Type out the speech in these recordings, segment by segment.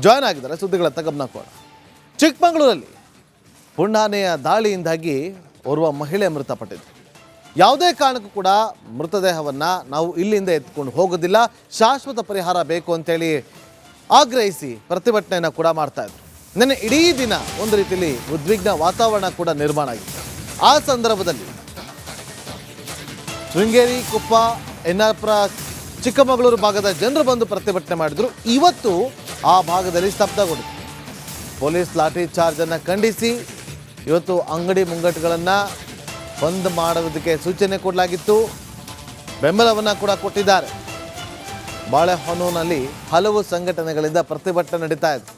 Join ಆಗಿದ್ದಾರೆ. ಸುದ್ದಿಗಳತ್ತ ಗಮನ ಕೊಡ. ಚಿಕ್ಕಮಗಳೂರಲ್ಲಿ ಪುಂಡಾನೆಯ ದಾಳಿಯಿಂದಾಗಿ ಓರ್ವ ಮಹಿಳೆ ಮೃತಪಟ್ಟಿದ್ದು. ಯಾವುದೇ ಕಾರಣಕ್ಕೂ ಕೂಡ ಮೃತದೇಹವನ್ನು ನಾವು ಇಲ್ಲಿಂದ ಎತ್ಕೊಂಡು ಹೋಗೋದಿಲ್ಲ, ಶಾಶ್ವತ ಪರಿಹಾರ ಬೇಕು ಅಂತೇಳಿ ಆಗ್ರಹಿಸಿ ಪ್ರತಿಭಟನೆಯನ್ನು ಕೂಡ ಮಾಡ್ತಾ ಇದ್ರು. ನಿನ್ನೆ ಇಡೀ ದಿನ ಒಂದು ರೀತಿಯಲ್ಲಿ ಉದ್ವಿಗ್ನ ವಾತಾವರಣ ಕೂಡ ನಿರ್ಮಾಣ ಆಗಿತ್ತು. ಆ ಸಂದರ್ಭದಲ್ಲಿ ಶೃಂಗೇರಿ, ಕುಪ್ಪ, ಎನ್ನಾರ್ಪುರ, ಚಿಕ್ಕಮಗಳೂರು ಭಾಗದ ಜನರು ಬಂದು ಪ್ರತಿಭಟನೆ ಮಾಡಿದ್ರು. ಇವತ್ತು ಆ ಭಾಗದಲ್ಲಿ ಸ್ತಬ್ಧಗೊಂಡಿತು. ಪೊಲೀಸ್ ಲಾಠಿ ಚಾರ್ಜನ್ನು ಖಂಡಿಸಿ ಇವತ್ತು ಅಂಗಡಿ ಮುಂಗಟ್ಟುಗಳನ್ನು ಬಂದ್ ಮಾಡುವುದಕ್ಕೆ ಸೂಚನೆ ಕೊಡಲಾಗಿತ್ತು. ಬೆಂಬಲವನ್ನು ಕೂಡ ಕೊಟ್ಟಿದ್ದಾರೆ. ಬಾಳೆಹೊನ್ನೂರಿನಲ್ಲಿ ಹಲವು ಸಂಘಟನೆಗಳಿಂದ ಪ್ರತಿಭಟನೆ ನಡೀತಾ ಇದೆ.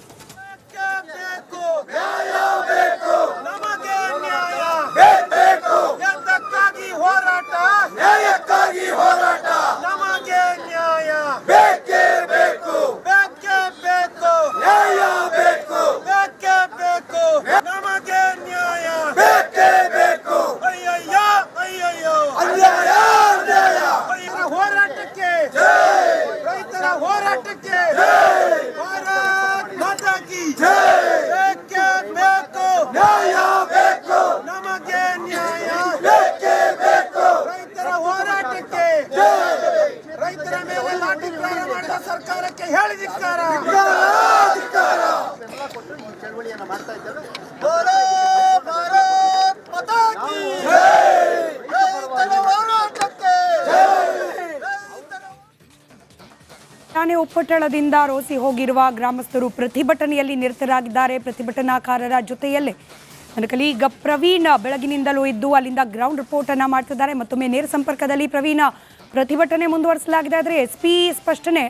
ಸರ್ಕಾರಕ್ಕೆ ಹೇಳಿದಿಕ್ಕಾರ. ಠಾಣೆ ಉಪ್ಪಟ್ಟಳದಿಂದ ರೋಸಿ ಹೋಗಿರುವ ಗ್ರಾಮಸ್ಥರು ಪ್ರತಿಭಟನೆಯಲ್ಲಿ ನಿರತರಾಗಿದ್ದಾರೆ. ಪ್ರತಿಭಟನಾಕಾರರ ಜೊತೆಯಲ್ಲೇ ನನ್ನ ಕಲೀಗ ಪ್ರವೀಣ್ ಬೆಳಗಿನಿಂದಲೂ ಇದ್ದು ಅಲ್ಲಿಂದ ಗ್ರೌಂಡ್ ರಿಪೋರ್ಟ್ ಅನ್ನ ಮಾಡ್ತಿದ್ದಾರೆ. ಮತ್ತೊಮ್ಮೆ ನೇರ ಸಂಪರ್ಕದಲ್ಲಿ ಪ್ರವೀಣ್, ಪ್ರತಿಭಟನೆ ಮುಂದುವರಿಸಲಾಗಿದೆ. ಆದರೆ SP ಸ್ಪಷ್ಟನೆ,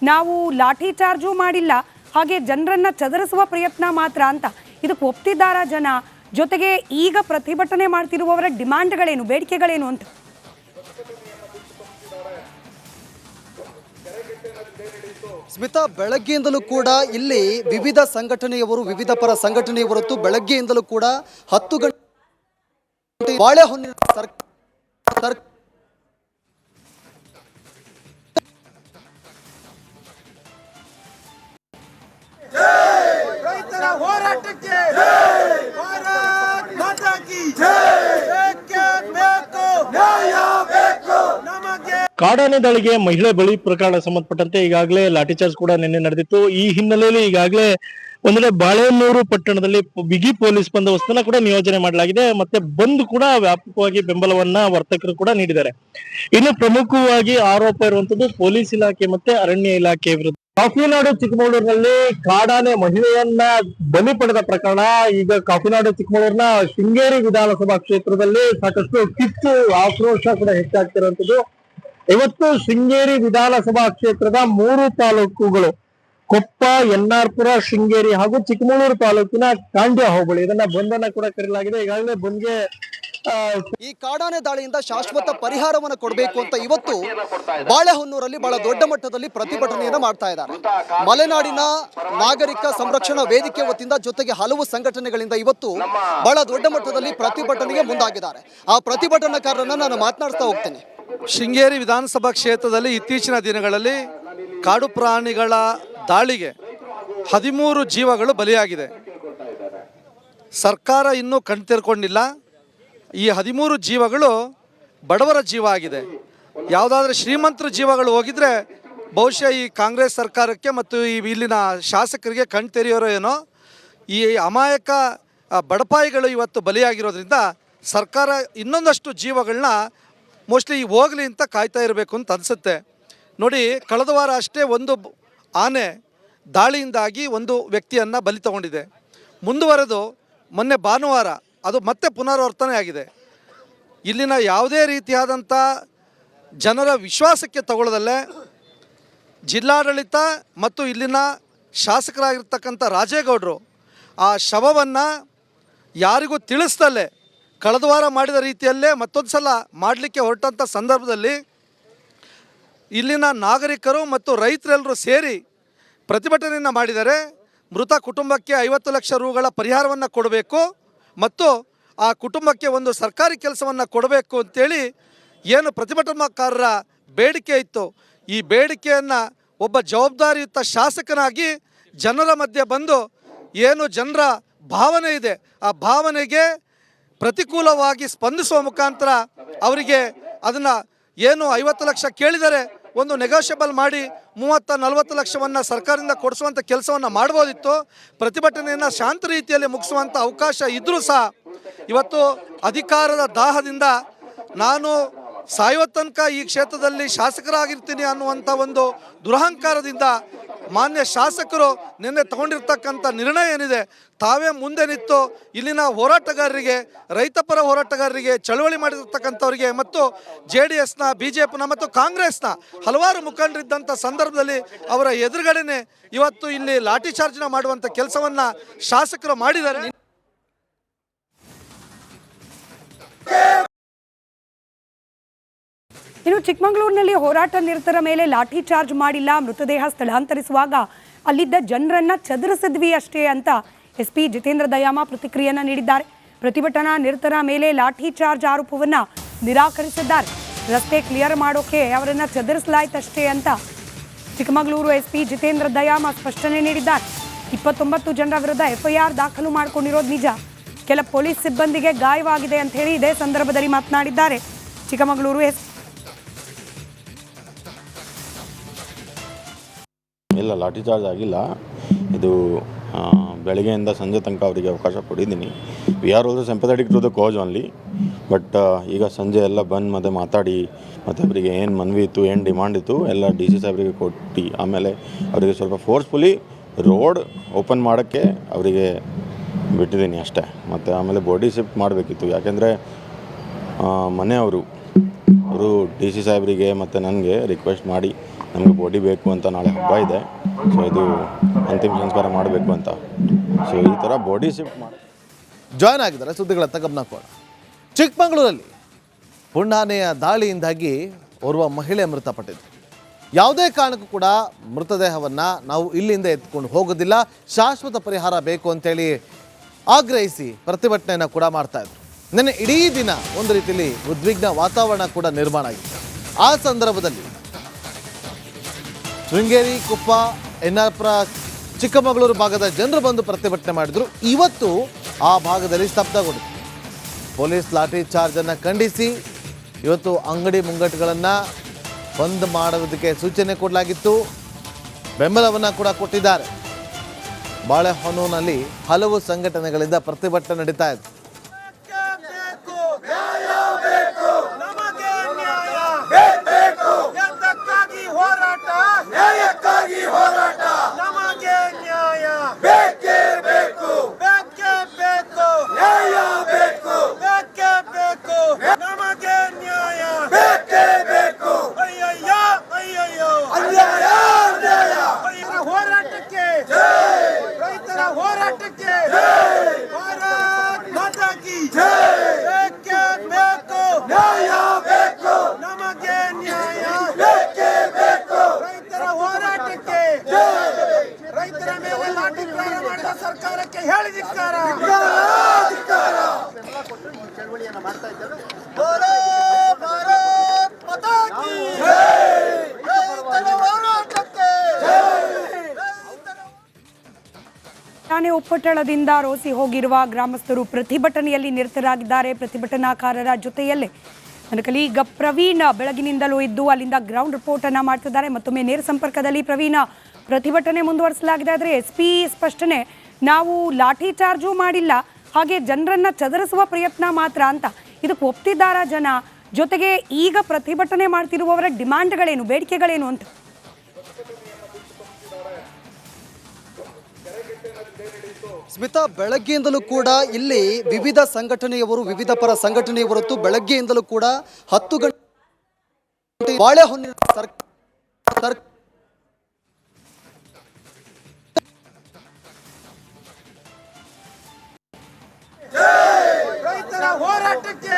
ನಾವು ಲಾಠಿ ಚಾರ್ಜು ಮಾಡಿಲ್ಲ, ಹಾಗೆ ಜನರನ್ನ ಚದರಿಸುವ ಪ್ರಯತ್ನ ಮಾತ್ರ ಅಂತ. ಇದಕ್ಕೆ ಒಪ್ತಿದ್ದಾರಾ ಜನ? ಜೊತೆಗೆ ಈಗ ಪ್ರತಿಭಟನೆ ಮಾಡ್ತಿರುವವರ ಡಿಮ್ಯಾಂಡ್ಗಳೇನು, ಬೇಡಿಕೆಗಳೇನು ಅಂತ? ಸ್ಮಿತಾ, ಬೆಳಗ್ಗೆಯಿಂದಲೂ ಕೂಡ ಇಲ್ಲಿ ವಿವಿಧ ಸಂಘಟನೆಯವರು, ವಿವಿಧ ಪರ ಸಂಘಟನೆಯವರತ್ತು ಬೆಳಗ್ಗೆಯಿಂದಲೂ ಕೂಡ 10 ಗಂಟೆ ಬಾಳೆಹೊನ್ನಿನ ರೈತರ ಹೋರಾಟಕ್ಕೆ ಕಾಡಾನೆ ದಾಳಿಗೆ ಮಹಿಳೆ ಬಲಿ ಪ್ರಕರಣ ಸಂಬಂಧಪಟ್ಟಂತೆ ಈಗಾಗಲೇ ಲಾಠಿ ಚಾರ್ಜ್ ಕೂಡ ನಿನ್ನೆ ನಡೆದಿತ್ತು. ಈ ಹಿನ್ನೆಲೆಯಲ್ಲಿ ಈಗಾಗಲೇ ಒಂದೆಡೆ ಬಾಳೆಹೊನ್ನೂರು ಪಟ್ಟಣದಲ್ಲಿ ಬಿಗಿ ಪೊಲೀಸ್ ಬಂದೋಬಸ್ತನ್ನ ಕೂಡ ನಿಯೋಜನೆ ಮಾಡಲಾಗಿದೆ. ಮತ್ತೆ ಬಂದ್ ಕೂಡ ವ್ಯಾಪಕವಾಗಿ ಬೆಂಬಲವನ್ನ ವರ್ತಕರು ಕೂಡ ನೀಡಿದ್ದಾರೆ. ಇನ್ನು ಪ್ರಮುಖವಾಗಿ ಆರೋಪ ಇರುವಂತದ್ದು ಪೊಲೀಸ್ ಇಲಾಖೆ ಮತ್ತೆ ಅರಣ್ಯ ಇಲಾಖೆ ವಿರುದ್ಧ. ಕಾಫಿನಾಡು ಚಿಕ್ಕಮಗಳೂರಿನಲ್ಲಿ ಕಾಡಾನೆ ಮಹಿಳೆಯನ್ನ ಬಲಿ ಪಡೆದ ಪ್ರಕರಣ ಈಗ ಕಾಫಿನಾಡು ಚಿಕ್ಕಮಗಳೂರಿನ ಶೃಂಗೇರಿ ವಿಧಾನಸಭಾ ಕ್ಷೇತ್ರದಲ್ಲಿ ಸಾಕಷ್ಟು ಕಿಚ್ಚು ಆಕ್ರೋಶ ಕೂಡ ಹೆಚ್ಚಾಗ್ತಿರುವಂತದ್ದು. ಇವತ್ತು ಶೃಂಗೇರಿ ವಿಧಾನಸಭಾ ಕ್ಷೇತ್ರದ 3 ತಾಲೂಕುಗಳು ಕೊಪ್ಪ, ಎನ್ನಾರ್ಪುರ, ಶೃಂಗೇರಿ ಹಾಗೂ ಚಿಕ್ಕಮಗಳೂರು ತಾಲೂಕಿನ ಕಾಂಡ್ಯ ಹೋಬಳಿ ಇದನ್ನ ಬಂಧನ ಕೂಡ ಕರೆಯಲಾಗಿದೆ. ಈಗಾಗಲೇ ಬಂದ್ಗೆ ಈ ಕಾಡಾನೆ ದಾಳಿಯಿಂದ ಶಾಶ್ವತ ಪರಿಹಾರವನ್ನು ಕೊಡಬೇಕು ಅಂತ ಇವತ್ತು ಬಾಳೆಹೊನ್ನೂರಲ್ಲಿ ಬಹಳ ದೊಡ್ಡ ಮಟ್ಟದಲ್ಲಿ ಪ್ರತಿಭಟನೆಯನ್ನು ಮಾಡ್ತಾ ಇದ್ದಾರೆ. ಮಲೆನಾಡಿನ ನಾಗರಿಕ ಸಂರಕ್ಷಣಾ ವೇದಿಕೆ ವತಿಯಿಂದ ಜೊತೆಗೆ ಹಲವು ಸಂಘಟನೆಗಳಿಂದ ಇವತ್ತು ಬಹಳ ದೊಡ್ಡ ಮಟ್ಟದಲ್ಲಿ ಪ್ರತಿಭಟನೆಗೆ ಮುಂದಾಗಿದ್ದಾರೆ. ಆ ಪ್ರತಿಭಟನಾಕಾರರನ್ನ ನಾನು ಮಾತನಾಡ್ತಾ ಹೋಗ್ತೇನೆ. ಶೃಂಗೇರಿ ವಿಧಾನಸಭಾ ಕ್ಷೇತ್ರದಲ್ಲಿ ಇತ್ತೀಚಿನ ದಿನಗಳಲ್ಲಿ ಕಾಡು ಪ್ರಾಣಿಗಳ ದಾಳಿಗೆ 13 ಜೀವಗಳು ಬಲಿಯಾಗಿದೆ. ಸರ್ಕಾರ ಇನ್ನೂ ಕಣ್ತೆರ್ಕೊಂಡಿಲ್ಲ. ಈ 13 ಜೀವಗಳು ಬಡವರ ಜೀವ ಆಗಿದೆ. ಯಾವುದಾದ್ರೂ ಶ್ರೀಮಂತರ ಜೀವಗಳು ಹೋಗಿದ್ರೆ ಬಹುಶಃ ಈ ಕಾಂಗ್ರೆಸ್ ಸರ್ಕಾರಕ್ಕೆ ಮತ್ತು ಇಲ್ಲಿನ ಶಾಸಕರಿಗೆ ಕಣ್ ತೆರೆಯೋರೋ ಏನೋ. ಈ ಅಮಾಯಕ ಬಡಪಾಯಿಗಳು ಇವತ್ತು ಬಲಿಯಾಗಿರೋದ್ರಿಂದ ಸರ್ಕಾರ ಇನ್ನೊಂದಷ್ಟು ಜೀವಗಳನ್ನ ಮೋಸ್ಟ್ಲಿ ಹೋಗಲಿ ಅಂತ ಕಾಯ್ತಾ ಇರಬೇಕು ಅಂತ ಅನಿಸುತ್ತೆ. ನೋಡಿ, ಕಳೆದ ವಾರ ಅಷ್ಟೇ ಒಂದು ಆನೆ ದಾಳಿಯಿಂದಾಗಿ ಒಂದು ವ್ಯಕ್ತಿಯನ್ನು ಬಲಿ ತಗೊಂಡಿದೆ. ಮುಂದುವರೆದು ಮೊನ್ನೆ ಭಾನುವಾರ ಅದು ಮತ್ತೆ ಪುನರಾವರ್ತನೆ ಆಗಿದೆ. ಇಲ್ಲಿನ ಯಾವುದೇ ರೀತಿಯಾದಂಥ ಜನರ ವಿಶ್ವಾಸಕ್ಕೆ ತಗೊಳ್ಳದಲ್ಲೇ ಜಿಲ್ಲಾಡಳಿತ ಮತ್ತು ಇಲ್ಲಿನ ಶಾಸಕರಾಗಿರ್ತಕ್ಕಂಥ ರಾಜೇಗೌಡರು ಆ ಶವವನ್ನು ಯಾರಿಗೂ ತಿಳಿಸ್ದಲ್ಲೇ ಕಳೆದ ವಾರ ಮಾಡಿದ ರೀತಿಯಲ್ಲೇ ಮತ್ತೊಂದು ಸಲ ಮಾಡಲಿಕ್ಕೆ ಹೊರಟಂಥ ಸಂದರ್ಭದಲ್ಲಿ ಇಲ್ಲಿನ ನಾಗರಿಕರು ಮತ್ತು ರೈತರೆಲ್ಲರೂ ಸೇರಿ ಪ್ರತಿಭಟನೆಯನ್ನು ಮಾಡಿದ್ದಾರೆ. ಮೃತ ಕುಟುಂಬಕ್ಕೆ 50 ಲಕ್ಷ ರೂಗಳ ಪರಿಹಾರವನ್ನು ಕೊಡಬೇಕು ಮತ್ತು ಆ ಕುಟುಂಬಕ್ಕೆ ಒಂದು ಸರ್ಕಾರಿ ಕೆಲಸವನ್ನು ಕೊಡಬೇಕು ಅಂತೇಳಿ ಏನು ಪ್ರತಿಭಟನಾಕಾರರ ಬೇಡಿಕೆ ಇತ್ತು, ಈ ಬೇಡಿಕೆಯನ್ನು ಒಬ್ಬ ಜವಾಬ್ದಾರಿಯುತ ಶಾಸಕನಾಗಿ ಜನರ ಮಧ್ಯೆ ಬಂದು ಏನು ಜನರ ಭಾವನೆ ಇದೆ ಆ ಭಾವನೆಗೆ ಪ್ರತಿಕೂಲವಾಗಿ ಸ್ಪಂದಿಸುವ ಮುಖಾಂತರ ಅವರಿಗೆ ಅದನ್ನು ಏನು 50 ಲಕ್ಷ ಕೇಳಿದರೆ ಒಂದು ನೆಗೋಷಿಯಬಲ್ ಮಾಡಿ 30-40 ಲಕ್ಷವನ್ನು ಸರ್ಕಾರದಿಂದ ಕೊಡಿಸುವಂಥ ಕೆಲಸವನ್ನು ಮಾಡ್ಬೋದಿತ್ತು. ಪ್ರತಿಭಟನೆಯನ್ನು ಶಾಂತ ರೀತಿಯಲ್ಲಿ ಮುಗಿಸುವಂಥ ಅವಕಾಶ ಇದ್ದರೂ ಸಹ ಇವತ್ತು ಅಧಿಕಾರದ ದಾಹದಿಂದ ನಾನು ಸಾಯುವ ತನಕ ಈ ಕ್ಷೇತ್ರದಲ್ಲಿ ಶಾಸಕರಾಗಿರ್ತೀನಿ ಅನ್ನುವಂಥ ಒಂದು ದುರಹಂಕಾರದಿಂದ ಮಾನ್ಯ ಶಾಸಕರು ನಿನ್ನೆ ತಗೊಂಡಿರ್ತಕ್ಕಂಥ ನಿರ್ಣಯ ಏನಿದೆ, ತಾವೇ ಮುಂದೆ ನಿಂತು ಇಲ್ಲಿನ ಹೋರಾಟಗಾರರಿಗೆ, ರೈತಪರ ಹೋರಾಟಗಾರರಿಗೆ, ಚಳವಳಿ ಮಾಡಿರ್ತಕ್ಕಂಥವರಿಗೆ ಮತ್ತು JDSನ, BJPನ ಮತ್ತು ಕಾಂಗ್ರೆಸ್ನ ಹಲವಾರು ಮುಖಂಡರಿದ್ದಂಥ ಸಂದರ್ಭದಲ್ಲಿ ಅವರ ಎದುರುಗಡೆನೆ ಇವತ್ತು ಇಲ್ಲಿ ಲಾಠಿ ಚಾರ್ಜ್ನ ಮಾಡುವಂಥ ಕೆಲಸವನ್ನು ಶಾಸಕರು ಮಾಡಿದ್ದಾರೆ. ಇನ್ನು ಚಿಕ್ಕಮಗಳೂರಿನಲ್ಲಿ ಹೋರಾಟ ನಿರತರ ಮೇಲೆ ಲಾಠಿ ಚಾರ್ಜ್ ಮಾಡಿಲ್ಲ, ಮೃತದೇಹ ಸ್ಥಳಾಂತರಿಸುವಾಗ ಅಲ್ಲಿದ್ದ ಜನರನ್ನ ಚದುರಿಸಿದ್ವಿ ಅಷ್ಟೇ ಅಂತ SP ಜಿತೇಂದ್ರ ದಯಾಮ ಪ್ರತಿಕ್ರಿಯೆಯನ್ನು ನೀಡಿದ್ದಾರೆ. ಪ್ರತಿಭಟನಾ ನಿರತರ ಮೇಲೆ ಲಾಠಿ ಚಾರ್ಜ್ ಆರೋಪವನ್ನ ನಿರಾಕರಿಸಿದ್ದಾರೆ. ರಸ್ತೆ ಕ್ಲಿಯರ್ ಮಾಡೋಕೆ ಅವರನ್ನ ಚದುರಿಸಲಾಯ್ತಷ್ಟೇ ಅಂತ ಚಿಕ್ಕಮಗಳೂರು SP ಜಿತೇಂದ್ರ ದಯಾಮ ಸ್ಪಷ್ಟನೆ ನೀಡಿದ್ದಾರೆ. 29 ಜನರ ವಿರುದ್ಧ FIR ದಾಖಲು ಮಾಡಿಕೊಂಡಿರೋದು ನಿಜ. ಕೆಲ ಪೊಲೀಸ್ ಸಿಬ್ಬಂದಿಗೆ ಗಾಯವಾಗಿದೆ ಅಂತ ಹೇಳಿ ಇದೇ ಸಂದರ್ಭದಲ್ಲಿ ಮಾತನಾಡಿದ್ದಾರೆ ಚಿಕ್ಕಮಗಳೂರು SP. ಇಲ್ಲ, ಲಾಠಿ ಚಾರ್ಜ್ ಆಗಿಲ್ಲ. ಇದು ಬೆಳಗ್ಗೆಯಿಂದ ಸಂಜೆ ತನಕ ಅವರಿಗೆ ಅವಕಾಶ ಕೊಟ್ಟಿದ್ದೀನಿ. We are also sympathetic to the cause only. But ಈಗ ಸಂಜೆ ಎಲ್ಲ ಬಂದು ಮತ್ತೆ ಮಾತಾಡಿ ಮತ್ತು ಅವರಿಗೆ ಏನು ಮನವಿ ಇತ್ತು, ಏನು ಡಿಮಾಂಡ್ ಇತ್ತು ಎಲ್ಲ DC ಸಾಹೇಬರಿಗೆ ಕೊಟ್ಟು ಆಮೇಲೆ ಅವರಿಗೆ ಸ್ವಲ್ಪ ಫೋರ್ಸ್ಫುಲಿ ರೋಡ್ ಓಪನ್ ಮಾಡೋಕ್ಕೆ ಅವರಿಗೆ ಬಿಟ್ಟಿದ್ದೀನಿ ಅಷ್ಟೇ. ಮತ್ತು ಆಮೇಲೆ ಬಾಡಿ ಶಿಫ್ಟ್ ಮಾಡಬೇಕಿತ್ತು. ಯಾಕೆಂದರೆ ಮನೆಯವರು DC ಸಾಹೇಬರಿಗೆ ಮತ್ತು ನನಗೆ ರಿಕ್ವೆಸ್ಟ್ ಮಾಡಿ ನಮಗೆ ಬಾಡಿ ಬೇಕು ಅಂತ, ನಾಳೆ ಹಬ್ಬ ಇದೆ, ಸೊ ಇದು ಅಂತಿಮ ಸಂಸ್ಕಾರ ಮಾಡಬೇಕು ಅಂತ, ಸೊ ಈ ಥರ ಬಾಡಿ ಶಿಫ್ಟ್ ಮಾಡಿ ಜಾಯ್ನ್ ಆಗಿದ್ದಾರೆ. ಸುದ್ದಿಗಳತ್ತ ಗಮನ ಕೊಡ. ಚಿಕ್ಕಮಗಳೂರಲ್ಲಿ ಪುಂಡಾನೆಯ ದಾಳಿಯಿಂದಾಗಿ ಓರ್ವ ಮಹಿಳೆ ಮೃತಪಟ್ಟಿದ್ದು. ಯಾವುದೇ ಕಾರಣಕ್ಕೂ ಕೂಡ ಮೃತದೇಹವನ್ನು ನಾವು ಇಲ್ಲಿಂದ ಎತ್ಕೊಂಡು ಹೋಗೋದಿಲ್ಲ, ಶಾಶ್ವತ ಪರಿಹಾರ ಬೇಕು ಅಂತೇಳಿ ಆಗ್ರಹಿಸಿ ಪ್ರತಿಭಟನೆಯನ್ನು ಕೂಡ ಮಾಡ್ತಾ ಇದ್ರು. ನಿನ್ನೆ ಇಡೀ ದಿನ ಒಂದು ರೀತಿಯಲ್ಲಿ ಉದ್ವಿಗ್ನ ವಾತಾವರಣ ಕೂಡ ನಿರ್ಮಾಣ ಆಗಿತ್ತು. ಆ ಸಂದರ್ಭದಲ್ಲಿ ಶೃಂಗೇರಿ, ಕುಪ್ಪ, ಎನ್ನಾಪುರ, ಚಿಕ್ಕಮಗಳೂರು ಭಾಗದ ಜನರು ಬಂದು ಪ್ರತಿಭಟನೆ ಮಾಡಿದ್ರು. ಇವತ್ತು ಆ ಭಾಗದಲ್ಲಿ ಸ್ತಬ್ಧಗೊಂಡಿತು. ಪೊಲೀಸ್ ಲಾಠಿ ಚಾರ್ಜನ್ನು ಖಂಡಿಸಿ ಇವತ್ತು ಅಂಗಡಿ ಮುಂಗಟ್ಟುಗಳನ್ನು ಬಂದ್ ಮಾಡುವುದಕ್ಕೆ ಸೂಚನೆ ಕೊಡಲಾಗಿತ್ತು. ಬೆಂಬಲವನ್ನು ಕೂಡ ಕೊಟ್ಟಿದ್ದಾರೆ. ಬಾಳೆಹೊನ್ನೂರಿನಲ್ಲಿ ಹಲವು ಸಂಘಟನೆಗಳಿಂದ ಪ್ರತಿಭಟನೆ ನಡೀತಾ ಇದೆ. ಸರ್ಕಾರಕ್ಕೆ ಹೇಳಿ ಧಿಕ್ಕಾರ. ಠಾಣೆ ಉಪ್ಪಟ್ಟಳದಿಂದ ರೋಸಿ ಹೋಗಿರುವ ಗ್ರಾಮಸ್ಥರು ಪ್ರತಿಭಟನೆಯಲ್ಲಿ ನಿರತರಾಗಿದ್ದಾರೆ. ಪ್ರತಿಭಟನಾಕಾರರ ಜೊತೆಯಲ್ಲೇ ನನ್ನ ಕಲೀಗ ಪ್ರವೀಣ್ ಬೆಳಗಿನಿಂದಲೂ ಇದ್ದು ಅಲ್ಲಿಂದ ಗ್ರೌಂಡ್ ರಿಪೋರ್ಟ್ ಅನ್ನ ಮಾಡ್ತಿದ್ದಾರೆ. ಮತ್ತೊಮ್ಮೆ ನೇರ ಸಂಪರ್ಕದಲ್ಲಿ ಪ್ರವೀಣ್, ಪ್ರತಿಭಟನೆ ಮುಂದುವರಿಸಲಾಗಿದೆ. ಆದರೆ SP ಸ್ಪಷ್ಟನೆ, ನಾವು ಲಾಠಿ ಚಾರ್ಜು ಮಾಡಿಲ್ಲ, ಹಾಗೆ ಜನರನ್ನ ಚದರಿಸುವ ಪ್ರಯತ್ನ ಮಾತ್ರ ಅಂತ. ಇದಕ್ಕೆ ಒಪ್ತಿದ್ದಾರಾ ಜನ? ಜೊತೆಗೆ ಈಗ ಪ್ರತಿಭಟನೆ ಮಾಡ್ತಿರುವವರ ಡಿಮಾಂಡ್ಗಳೇನು, ಬೇಡಿಕೆಗಳೇನು ಅಂತ? ಸ್ಮಿತಾ, ಬೆಳಗ್ಗೆಯಿಂದಲೂ ಕೂಡ ಇಲ್ಲಿ ವಿವಿಧ ಸಂಘಟನೆಯವರು, ವಿವಿಧ ಪರ ಸಂಘಟನೆಯವರತ್ತು ಬೆಳಗ್ಗೆಯಿಂದಲೂ ಕೂಡ 10 ಗಂಟೆ ಬಾಳೆಹೊನ್ನಿನ ರೈತರ ಹೋರಾಟಕ್ಕೆ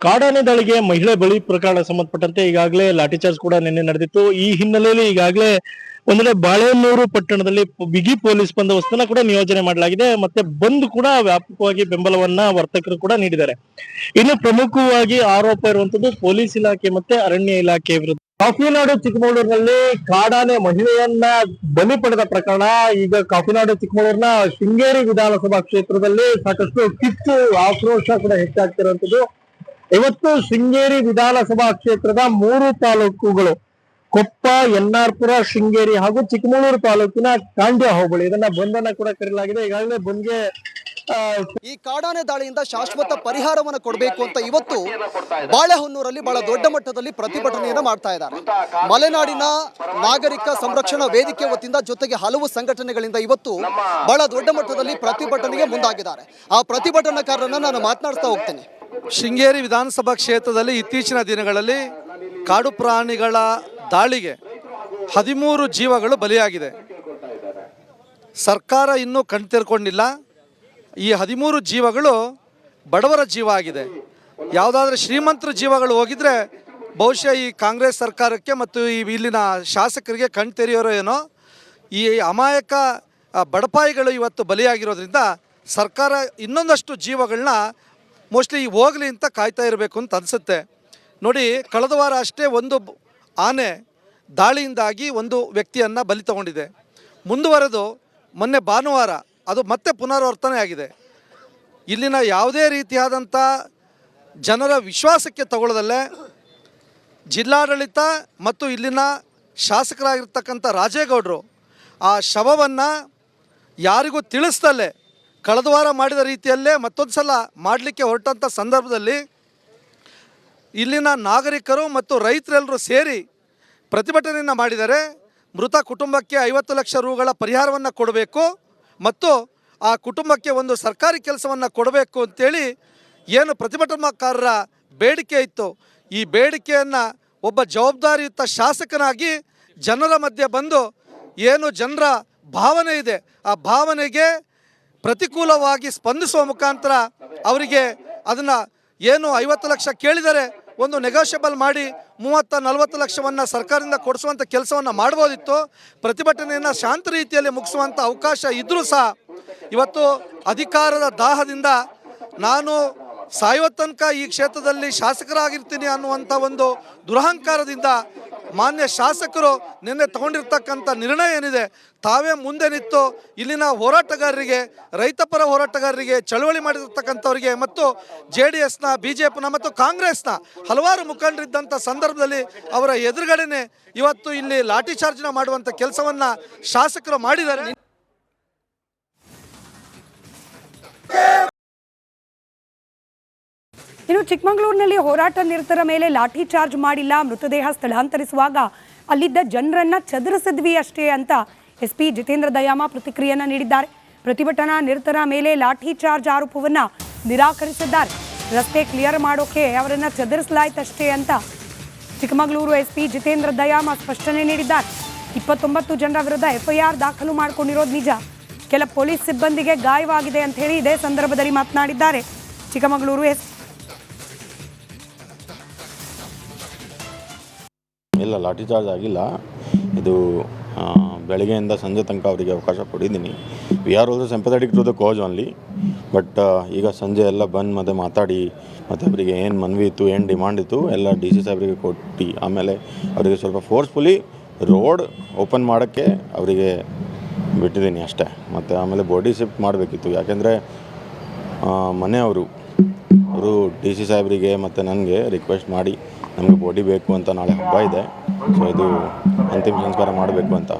ಕಾಡಾನೆ ದಾಳಿಗೆ ಮಹಿಳೆ ಬಳಿ ಪ್ರಕರಣ ಸಂಬಂಧಪಟ್ಟಂತೆ ಈಗಾಗಲೇ ಲಾಠಿ ಚಾರ್ಜ್ ಕೂಡ ನಿನ್ನೆ ನಡೆದಿತ್ತು. ಈ ಹಿನ್ನೆಲೆಯಲ್ಲಿ ಈಗಾಗಲೇ ಒಂದೆಡೆ ಬಾಳೆಹೊನ್ನೂರು ಪಟ್ಟಣದಲ್ಲಿ ಬಿಗಿ ಪೊಲೀಸ್ ಬಂದೋಬಸ್ತನ್ನ ಕೂಡ ನಿಯೋಜನೆ ಮಾಡಲಾಗಿದೆ. ಮತ್ತೆ ಬಂದ್ ಕೂಡ ವ್ಯಾಪಕವಾಗಿ ಬೆಂಬಲವನ್ನ ವರ್ತಕರು ಕೂಡ ನೀಡಿದ್ದಾರೆ. ಇನ್ನು ಪ್ರಮುಖವಾಗಿ ಆರೋಪ ಇರುವಂತದ್ದು ಪೊಲೀಸ್ ಇಲಾಖೆ ಮತ್ತೆ ಅರಣ್ಯ ಇಲಾಖೆ ವಿರುದ್ಧ. ಕಾಫಿನಾಡು ಚಿಕ್ಕಮಗಳೂರಿನಲ್ಲಿ ಕಾಡಾನೆ ಮಹಿಳೆಯನ್ನ ಬಲಿ ಪಡೆದ ಪ್ರಕರಣ ಈಗ ಕಾಫಿನಾಡು ಚಿಕ್ಕಮಗಳೂರಿನ ಶೃಂಗೇರಿ ವಿಧಾನಸಭಾ ಕ್ಷೇತ್ರದಲ್ಲಿ ಸಾಕಷ್ಟು ಕಿಚ್ಚು ಆಕ್ರೋಶ ಕೂಡ ಹೆಚ್ಚಾಗ್ತಿರುವಂತದ್ದು. ಇವತ್ತು ಶೃಂಗೇರಿ ವಿಧಾನಸಭಾ ಕ್ಷೇತ್ರದ 3 ತಾಲೂಕುಗಳು ಕೊಪ್ಪ, ಎನ್ನಾರ್ಪುರ, ಶೃಂಗೇರಿ ಹಾಗೂ ಚಿಕ್ಕಮಗಳೂರು ತಾಲೂಕಿನ ಕಾಂಡ್ಯ ಹೋಬಳಿ ಇದನ್ನ ಬಂಧನ ಕೂಡ ಕರೆಯಲಾಗಿದೆ. ಈಗಾಗಲೇ ಬಂದ್ಗೆ ಈ ಕಾಡಾನೆ ದಾಳಿಯಿಂದ ಶಾಶ್ವತ ಪರಿಹಾರವನ್ನು ಕೊಡಬೇಕು ಅಂತ ಇವತ್ತು ಬಾಳೆಹೊನ್ನೂರಲ್ಲಿ ಬಹಳ ದೊಡ್ಡ ಮಟ್ಟದಲ್ಲಿ ಪ್ರತಿಭಟನೆಯನ್ನು ಮಾಡ್ತಾ ಇದ್ದಾರೆ. ಮಲೆನಾಡಿನ ನಾಗರಿಕ ಸಂರಕ್ಷಣಾ ವೇದಿಕೆ ವತಿಯಿಂದ ಜೊತೆಗೆ ಹಲವು ಸಂಘಟನೆಗಳಿಂದ ಇವತ್ತು ಬಹಳ ದೊಡ್ಡ ಮಟ್ಟದಲ್ಲಿ ಪ್ರತಿಭಟನೆಗೆ ಮುಂದಾಗಿದ್ದಾರೆ. ಆ ಪ್ರತಿಭಟನಾಕಾರರನ್ನ ನಾನು ಮಾತನಾಡ್ತಾ ಹೋಗ್ತೇನೆ. ಶೃಂಗೇರಿ ವಿಧಾನಸಭಾ ಕ್ಷೇತ್ರದಲ್ಲಿ ಇತ್ತೀಚಿನ ದಿನಗಳಲ್ಲಿ ಕಾಡು ಪ್ರಾಣಿಗಳ ದಾಳಿಗೆ 13 ಜೀವಗಳು ಬಲಿಯಾಗಿದೆ. ಸರ್ಕಾರ ಇನ್ನೂ ಕಣ್ತೆರ್ಕೊಂಡಿಲ್ಲ. ಈ 13 ಜೀವಗಳು ಬಡವರ ಜೀವ ಆಗಿದೆ. ಯಾವುದಾದ್ರೂ ಶ್ರೀಮಂತರ ಜೀವಗಳು ಹೋಗಿದ್ರೆ ಬಹುಶಃ ಈ ಕಾಂಗ್ರೆಸ್ ಸರ್ಕಾರಕ್ಕೆ ಮತ್ತು ಇಲ್ಲಿನ ಶಾಸಕರಿಗೆ ಕಣ್ ತೆರೆಯೋರೋ ಏನೋ. ಈ ಅಮಾಯಕ ಬಡಪಾಯಿಗಳು ಇವತ್ತು ಬಲಿಯಾಗಿರೋದ್ರಿಂದ ಸರ್ಕಾರ ಇನ್ನೊಂದಷ್ಟು ಜೀವಗಳನ್ನ ಮೋಸ್ಟ್ಲಿ ಹೋಗಲಿ ಅಂತ ಕಾಯ್ತಾ ಇರಬೇಕು ಅಂತ ಅನಿಸುತ್ತೆ. ನೋಡಿ, ಕಳೆದ ವಾರ ಅಷ್ಟೇ ಒಂದು ಆನೆ ದಾಳಿಯಿಂದಾಗಿ ಒಂದು ವ್ಯಕ್ತಿಯನ್ನು ಬಲಿ ತಗೊಂಡಿದೆ. ಮುಂದುವರೆದು ಮೊನ್ನೆ ಭಾನುವಾರ ಅದು ಮತ್ತೆ ಪುನರಾವರ್ತನೆ ಆಗಿದೆ. ಇಲ್ಲಿನ ಯಾವುದೇ ರೀತಿಯಾದಂಥ ಜನರ ವಿಶ್ವಾಸಕ್ಕೆ ತಗೊಳ್ಳದಲ್ಲೇ ಜಿಲ್ಲಾಡಳಿತ ಮತ್ತು ಇಲ್ಲಿನ ಶಾಸಕರಾಗಿರ್ತಕ್ಕಂಥ ರಾಜೇಗೌಡರು ಆ ಶವವನ್ನು ಯಾರಿಗೂ ತಿಳಿಸ್ದಲ್ಲೇ ಕಳೆದ ವಾರ ಮಾಡಿದ ರೀತಿಯಲ್ಲೇ ಮತ್ತೊಂದು ಸಲ ಮಾಡಲಿಕ್ಕೆ ಹೊರಟಂಥ ಸಂದರ್ಭದಲ್ಲಿ ಇಲ್ಲಿನ ನಾಗರಿಕರು ಮತ್ತು ರೈತರೆಲ್ಲರೂ ಸೇರಿ ಪ್ರತಿಭಟನೆಯನ್ನು ಮಾಡಿದರೆ ಮೃತ ಕುಟುಂಬಕ್ಕೆ 50 ಲಕ್ಷ ರೂಗಳ ಪರಿಹಾರವನ್ನು ಕೊಡಬೇಕು ಮತ್ತು ಆ ಕುಟುಂಬಕ್ಕೆ ಒಂದು ಸರ್ಕಾರಿ ಕೆಲಸವನ್ನು ಕೊಡಬೇಕು ಅಂತೇಳಿ ಏನು ಪ್ರತಿಭಟನಾಕಾರರ ಬೇಡಿಕೆ ಇತ್ತು. ಈ ಬೇಡಿಕೆಯನ್ನು ಒಬ್ಬ ಜವಾಬ್ದಾರಿಯುತ ಶಾಸಕನಾಗಿ ಜನರ ಮಧ್ಯೆ ಬಂದು ಏನು ಜನರ ಭಾವನೆ ಇದೆ ಆ ಭಾವನೆಗೆ ಪ್ರತಿಕೂಲವಾಗಿ ಸ್ಪಂದಿಸುವ ಮುಖಾಂತರ ಅವರಿಗೆ ಅದನ್ನು ಏನು 50 ಲಕ್ಷ ಕೇಳಿದರೆ ಒಂದು ನೆಗೋಷಿಯಬಲ್ ಮಾಡಿ 30-40 ಲಕ್ಷವನ್ನು ಸರ್ಕಾರದಿಂದ ಕೊಡಿಸುವಂಥ ಕೆಲಸವನ್ನು ಮಾಡ್ಬೋದಿತ್ತು. ಪ್ರತಿಭಟನೆಯನ್ನು ಶಾಂತ ರೀತಿಯಲ್ಲಿ ಮುಗಿಸುವಂಥ ಅವಕಾಶ ಇದ್ದರೂ ಸಹ ಇವತ್ತು ಅಧಿಕಾರದ ದಾಹದಿಂದ ನಾನು ಸಾಯುವ ತನಕ ಈ ಕ್ಷೇತ್ರದಲ್ಲಿ ಶಾಸಕರಾಗಿರ್ತೀನಿ ಅನ್ನುವಂಥ ಒಂದು ದುರಹಂಕಾರದಿಂದ ಮಾನ್ಯ ಶಾಸಕರು ನಿನ್ನೆ ತಗೊಂಡಿರ್ತಕ್ಕಂಥ ನಿರ್ಣಯ ಏನಿದೆ, ತಾವೇ ಮುಂದೆ ನಿಂತು ಇಲ್ಲಿನ ಹೋರಾಟಗಾರರಿಗೆ, ರೈತಪರ ಹೋರಾಟಗಾರರಿಗೆ, ಚಳವಳಿ ಮಾಡಿರ್ತಕ್ಕಂಥವರಿಗೆ ಮತ್ತು JDSನ, BJPನ ಮತ್ತು ಕಾಂಗ್ರೆಸ್ನ ಹಲವಾರು ಮುಖಂಡರಿದ್ದಂಥ ಸಂದರ್ಭದಲ್ಲಿ ಅವರ ಎದುರುಗಡೆನೆ ಇವತ್ತು ಇಲ್ಲಿ ಲಾಠಿ ಚಾರ್ಜ್ನ ಮಾಡುವಂಥ ಕೆಲಸವನ್ನು ಶಾಸಕರು ಮಾಡಿದ್ದಾರೆ. ಇನ್ನು ಚಿಕ್ಕಮಗಳೂರಿನಲ್ಲಿ ಹೋರಾಟ ನಿರತರ ಮೇಲೆ ಲಾಠಿ ಚಾರ್ಜ್ ಮಾಡಿಲ್ಲ, ಮೃತದೇಹ ಸ್ಥಳಾಂತರಿಸುವಾಗ ಅಲ್ಲಿದ್ದ ಜನರನ್ನ ಚದುರಿಸಿದ್ವಿ ಅಷ್ಟೇ ಅಂತ SP ಜಿತೇಂದ್ರ ದಯಾಮ ಪ್ರತಿಕ್ರಿಯೆಯನ್ನು ನೀಡಿದ್ದಾರೆ. ಪ್ರತಿಭಟನಾ ನಿರತರ ಮೇಲೆ ಲಾಠಿ ಚಾರ್ಜ್ ಆರೋಪವನ್ನು ನಿರಾಕರಿಸಿದ್ದಾರೆ. ರಸ್ತೆ ಕ್ಲಿಯರ್ ಮಾಡೋಕೆ ಅವರನ್ನ ಚದುರಿಸಲಾಯ್ತಷ್ಟೇ ಅಂತ ಚಿಕ್ಕಮಗಳೂರು SP ಜಿತೇಂದ್ರ ದಯಾಮ ಸ್ಪಷ್ಟನೆ ನೀಡಿದ್ದಾರೆ. 29 ಜನರ ವಿರುದ್ಧ FIR ದಾಖಲು ಮಾಡಿಕೊಂಡಿರೋದು ನಿಜ. ಕೆಲ ಪೊಲೀಸ್ ಸಿಬ್ಬಂದಿಗೆ ಗಾಯವಾಗಿದೆ ಅಂತ ಹೇಳಿ ಇದೇ ಸಂದರ್ಭದಲ್ಲಿ ಮಾತನಾಡಿದ್ದಾರೆ ಚಿಕ್ಕಮಗಳೂರು SP. ಇಲ್ಲ, ಲಾಠಿ ಚಾರ್ಜ್ ಆಗಿಲ್ಲ. ಇದು ಬೆಳಗ್ಗೆಯಿಂದ ಸಂಜೆ ತನಕ ಅವರಿಗೆ ಅವಕಾಶ ಕೊಟ್ಟಿದ್ದೀನಿ. We are also sympathetic to the cause only. But ಈಗ ಸಂಜೆ ಎಲ್ಲ ಬಂದು ಮತ್ತೆ ಮಾತಾಡಿ ಮತ್ತು ಅವರಿಗೆ ಏನು ಮನವಿ ಇತ್ತು, ಏನು ಡಿಮಾಂಡ್ ಇತ್ತು ಎಲ್ಲ DC ಸಾಹೇಬರಿಗೆ ಕೊಟ್ಟು ಆಮೇಲೆ ಅವರಿಗೆ ಸ್ವಲ್ಪ ಫೋರ್ಸ್ಫುಲಿ ರೋಡ್ ಓಪನ್ ಮಾಡೋಕ್ಕೆ ಅವರಿಗೆ ಬಿಟ್ಟಿದ್ದೀನಿ ಅಷ್ಟೇ. ಮತ್ತು ಆಮೇಲೆ ಬಾಡಿ ಶಿಫ್ಟ್ ಮಾಡಬೇಕಿತ್ತು. ಯಾಕೆಂದರೆ ಮನೆಯವರು DC ಸಾಹೇಬರಿಗೆ ಮತ್ತು ನನಗೆ ರಿಕ್ವೆಸ್ಟ್ ಮಾಡಿ ನಮಗೆ ಬಾಡಿ ಬೇಕು ಅಂತ, ನಾಳೆ ಹಬ್ಬ ಇದೆ, ಸೊ ಇದು ಅಂತಿಮ ಸಂಸ್ಕಾರ ಮಾಡಬೇಕು ಅಂತ